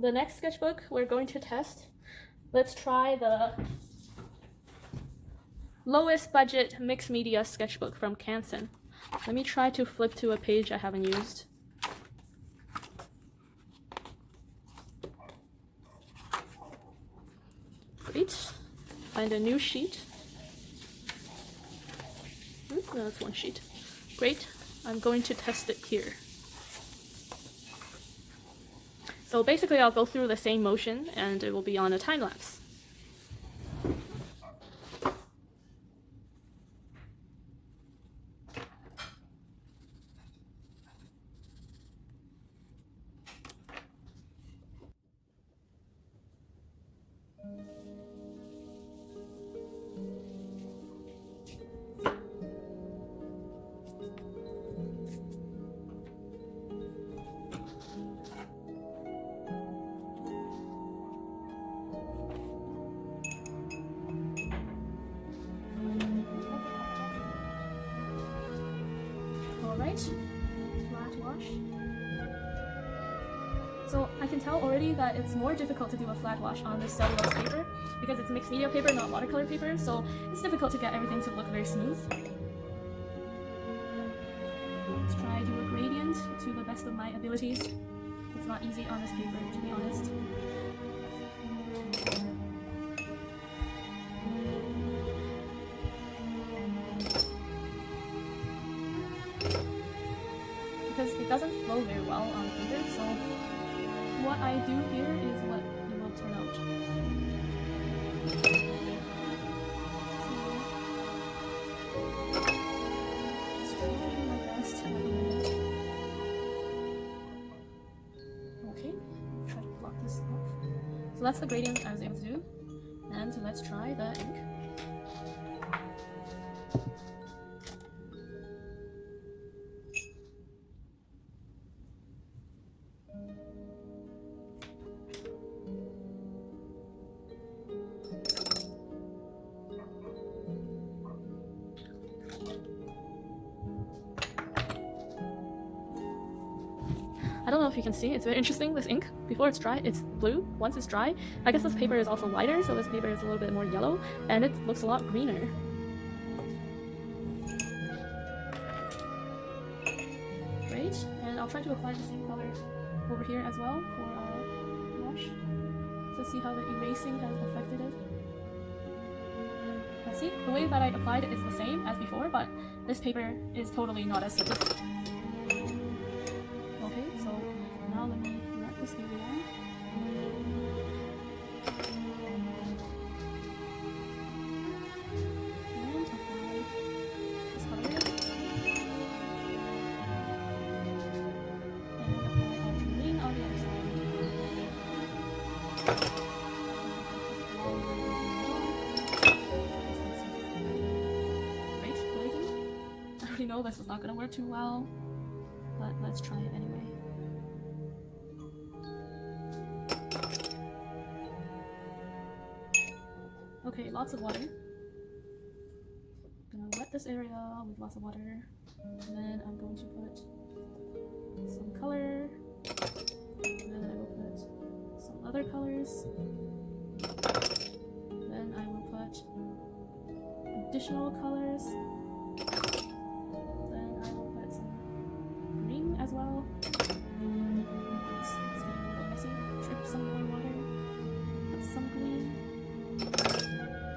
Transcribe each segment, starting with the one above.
the next sketchbook we're going to test, let's try the lowest budget mixed media sketchbook from Canson. Let me try to flip to a page I haven't used. Great. Find a new sheet. No, that's one sheet. Great. I'm going to test it here. So basically I'll go through the same motion and it will be on a time lapse. Alright, flat wash. So I can tell already that it's more difficult to do a flat wash on this cellulose paper because it's mixed media paper, not watercolor paper, so it's difficult to get everything to look very smooth. Let's try to do a gradient to the best of my abilities. It's not easy on this paper, to be honest. Because it doesn't flow very well on paper, so what I do here is what it will turn out. So, just trying my best at the moment. Okay, try to block this off. So that's the gradient I was able to do, and let's try the ink. I don't know if you can see, it's very interesting, this ink. Before it's dry, it's blue. Once it's dry, I guess this paper is also lighter, so this paper is a little bit more yellow, and it looks a lot greener. Great, and I'll try to apply the same color over here as well for wash, to see how the erasing has affected it. See, the way that I applied it is the same as before, but this paper is totally not as smooth. Now let me let this area on. And apply this color. And apply our green on the other side. Great, glazing. I already know this is not going to work too well, but let's try it anyway. Okay, lots of water. I'm gonna wet this area with lots of water. And then I'm going to put some color. And then I will put some other colors. Then I will put additional colors. Then I will put some green as well. It's getting a little messy. Drip some more water. Put some green.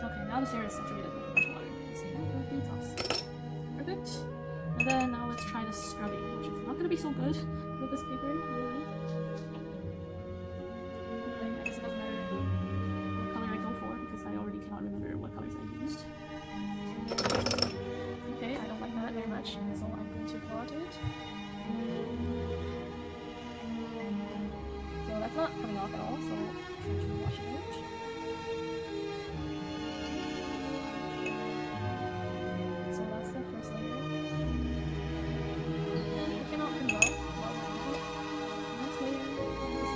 Okay, now this area is saturated with a bunch of water. So now a few drops. Perfect. And then now let's try the scrubbing, which is not going to be so good with this paper, really. Anyway, I guess it doesn't matter what color I go for because I already cannot remember what colors I used. Okay, I don't like that very much, so I'm going to pull out it. So that's not coming off at all, so I'm trying to wash it out. So that's the first layer. And it came out pretty well. Next layer is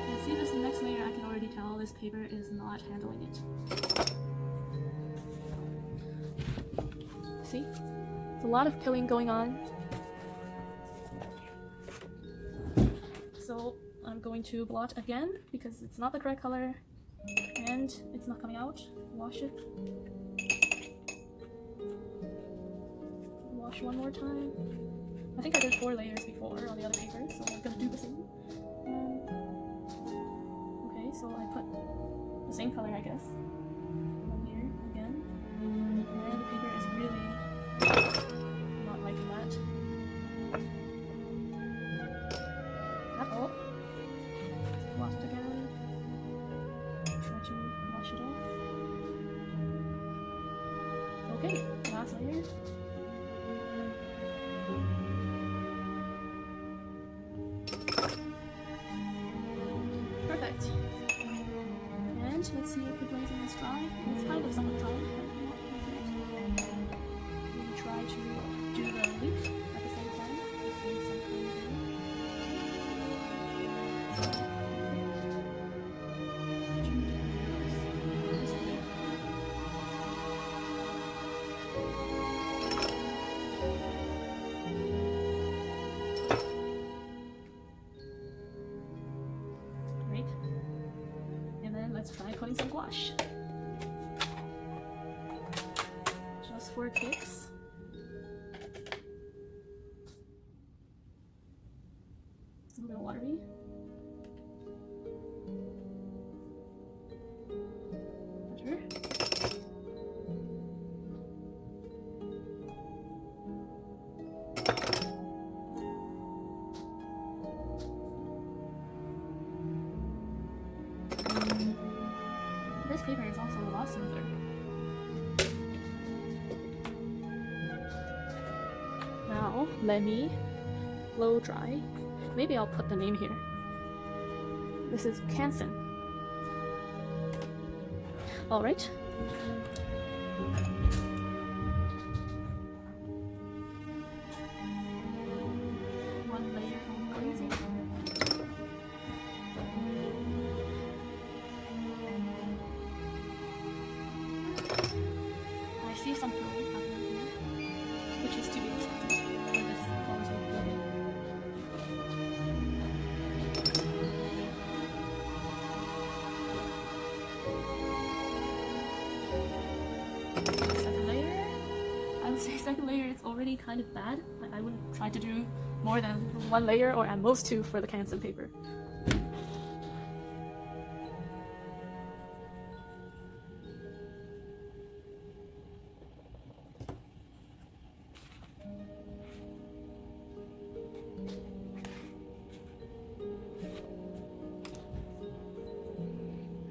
you see this next layer, I can already tell this paper is not handling it. See? There's a lot of pilling going on. so I'm going to blot again because it's not the correct color and it's not coming out. Wash it. Wash one more time. I think I did 4 layers before on the other papers, so I'm gonna do the same. Okay, so I put the same color, I guess, on here again, and the paper is really not liking that at all. Wash it again. Try to wash it off. Okay, last layer. Perfect. And let's see if the glazing is dry. It's kind of somewhat dry, but not perfect. We try to do the leaf at the same time. Just leave some kind of Great. And then let's try putting some gouache. Just for kicks. It's a little watery. Better. This paper is also a lot smoother. Now, let me blow dry. Maybe I'll put the name here. This is Canson. Alright. One layer of glazing. I see some peeling happening here, which is to be expected for this quality of peeling. Second layer. I would say second layer is already kind of bad. I wouldn't try to do more than 1 layer or at most 2 for the Canson paper.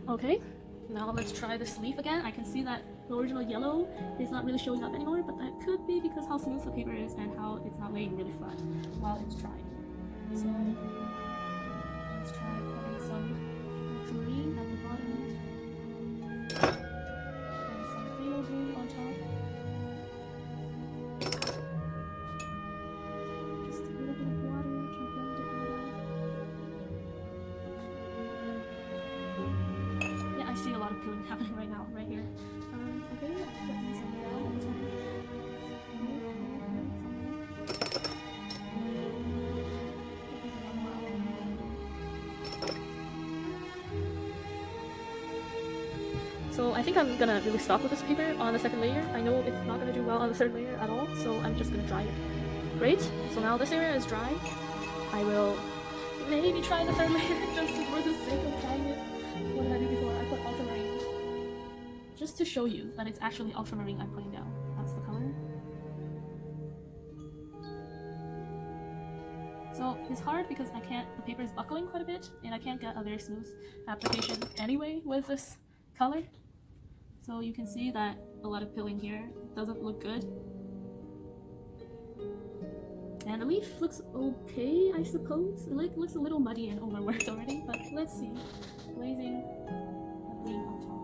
Okay, now let's try this leaf again. I can see that the original yellow is not really showing up anymore, but that could be because how smooth the paper is and how it's not laying really flat while it's drying. So let's try putting some ultramarine at the bottom and some phthalo blue on top. Just a little bit of water to blend it right out. Yeah, I see a lot of peeling happening right now, right here. Okay, I'll put some down on top. So I think I'm gonna really stop with this paper on the second layer. I know it's not gonna do well on the third layer at all, so I'm just gonna dry it. Great, so now this area is dry. I will maybe try the third layer just for the sake of trying it. What did I do before? I put ultramarine. Just to show you that it's actually ultramarine I'm putting down. That's the color. So it's hard because the paper is buckling quite a bit and I can't get a very smooth application anyway with this color. So you can see that a lot of peeling here doesn't look good. And the leaf looks okay, I suppose. It looks a little muddy and overworked already, but let's see. Glazing green on top.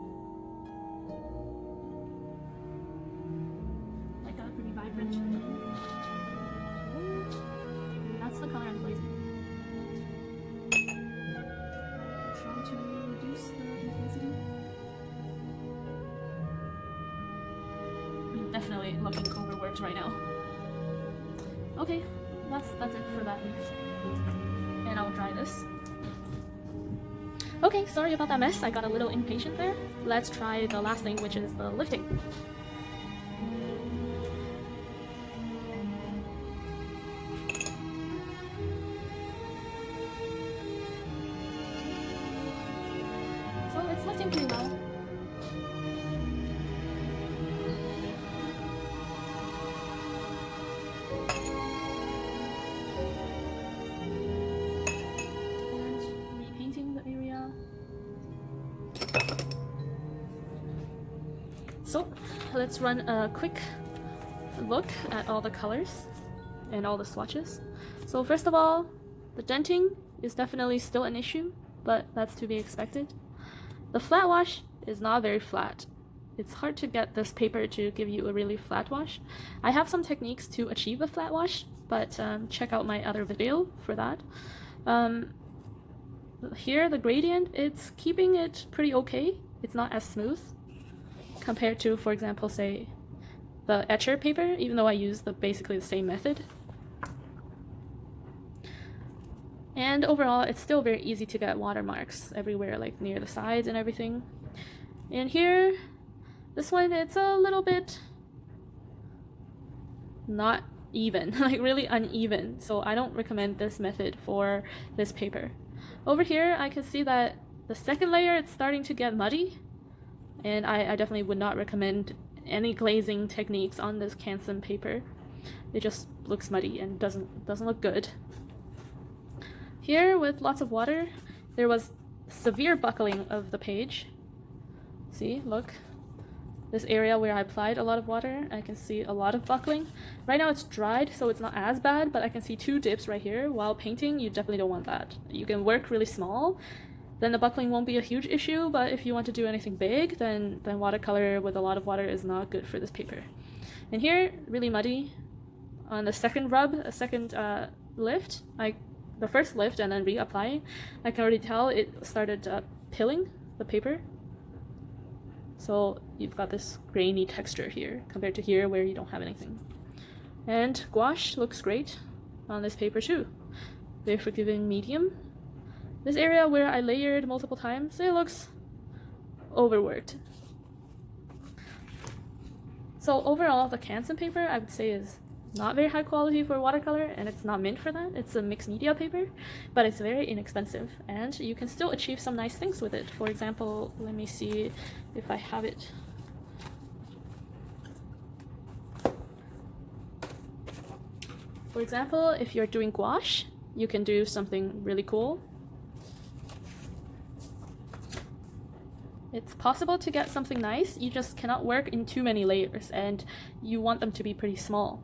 Like a pretty vibrant green. That's the color I'm glazing. I'm trying to reduce the intensity. I'm definitely looking overworked right now. Okay, that's it for that leaf. And I'll dry this. this. Okay, sorry about that mess. I got a little impatient there. Let's try the last thing, which is the lifting. So it's lifting pretty well. So let's run a quick look at all the colors and all the swatches. So first of all, the denting is definitely still an issue, but that's to be expected. The flat wash is not very flat. It's hard to get this paper to give you a really flat wash. I have some techniques to achieve a flat wash, but check out my other video for that. Here, the gradient, it's keeping it pretty okay. It's not as smooth compared to, for example, say, the etcher paper, even though I use basically the same method. And overall, it's still very easy to get watermarks everywhere, like near the sides and everything. And here, this one, it's a little bit not even, like really uneven, so I don't recommend this method for this paper. Over here, I can see that the second layer, it's starting to get muddy, and I definitely would not recommend any glazing techniques on this Canson paper. It just looks muddy and doesn't look good. Here, with lots of water, there was severe buckling of the page. See, look. This area where I applied a lot of water, I can see a lot of buckling. Right now it's dried, so it's not as bad, but I can see 2 dips right here. While painting, you definitely don't want that. You can work really small, then the buckling won't be a huge issue, but if you want to do anything big, then watercolor with a lot of water is not good for this paper. And here, really muddy. On the second rub, lift, the first lift and then reapplying, I can already tell it started pilling the paper. So you've got this grainy texture here compared to here where you don't have anything. And gouache looks great on this paper too. Very forgiving medium. This area where I layered multiple times, it looks overworked. So overall, the Canson paper I would say is not very high quality for watercolor, and it's not meant for that. It's a mixed media paper, but it's very inexpensive, and you can still achieve some nice things with it. For example, let me see if I have it. For example, if you're doing gouache, you can do something really cool. It's possible to get something nice, you just cannot work in too many layers, and you want them to be pretty small.